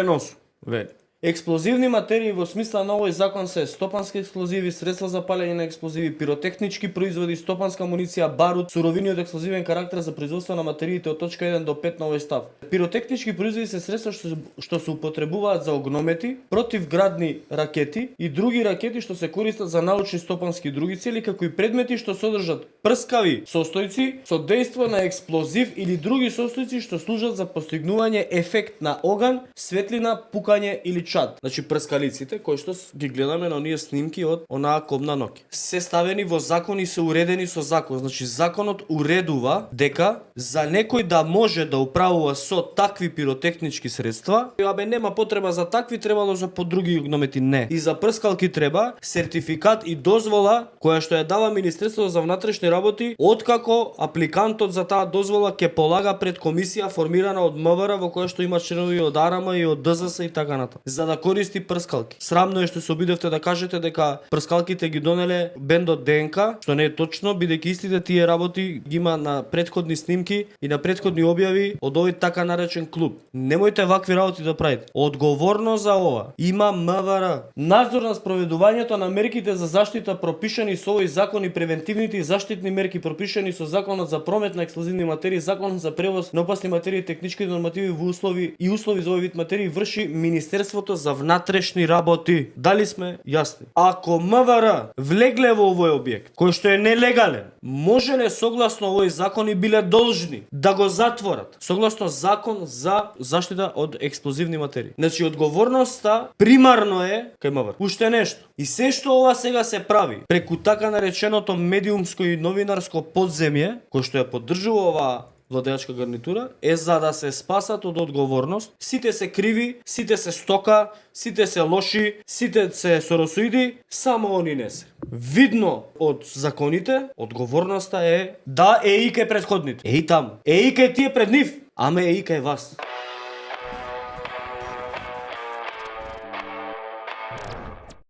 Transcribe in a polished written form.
преносу. Вели. Експлозивни материи во смисла на овој закон се стопански експлозиви, средства за палење на експлозиви, пиротехнички производи, стопанска муниција, барут, суровини од експлозивен карактер за производство на материите од точка 1 до 5 на овој став. Пиротехнички производи се средства што се употребуваат за огномети, противградни ракети и други ракети што се користат за научни, стопански и други цели, како и предмети што содржат прскави состојци со дејство на експлозив или други состојци што служат за постигнување ефект на оган, светлина, пукање или чад. Значи прскалиците кои што ги гледаме на оние снимки од онаа кобна ноќ. Се ставени во закон и се уредени со закон. Значи законот уредува дека за некој да може да управува со такви пиротехнички средства, абе нема потреба за такви, требало за по други огномети, не. И за прскалки треба сертификат и дозвола која што ја дава Министерството за внатрешни работи, откако апликантот за таа дозвола ќе полага пред комисија формирана од МВР во која што има членови од АРМ и од ДЗС и така натаму, за да користи прскалки. Срамно е што се обидевте да кажете дека прскалките ги донеле бендот ДНК, што не е точно, бидејќи истите тие работи ги има на претходни снимки и на претходни објави од овој така наречен клуб. Немојте вакви работи да правите. Одговорно за ова има МВР. Надзор на спроведувањето на мерките за заштита пропишани со овој закон и превентивните и заштитни мерки пропишани со Законот за промет на експлозивни материи, Законот за превоз на опасни материи и технички нормативи во услови за овој вид материи врши Министерството за внатрешни работи. Дали сме јасни? Ако МВР влегле во овој објект, кој што е нелегален, може ли согласно овој закон и биле должни да го затворат, согласно Закон за заштита од експлозивни материи. Значи одговорноста примарно е кај МВР. Уште нешто. И се што ова сега се прави преку така нареченото медиумско и новинарско подземје, кој што ја поддржува оваа владеачка гарнитура, е за да се спасат од одговорност. Сите се криви, сите се стока, сите се лоши, сите се соросоиди, само они не се. Видно од законите, одговорноста е да е и кај претходните. Е и таму. Е и кај тие пред нив, аме е и кај вас.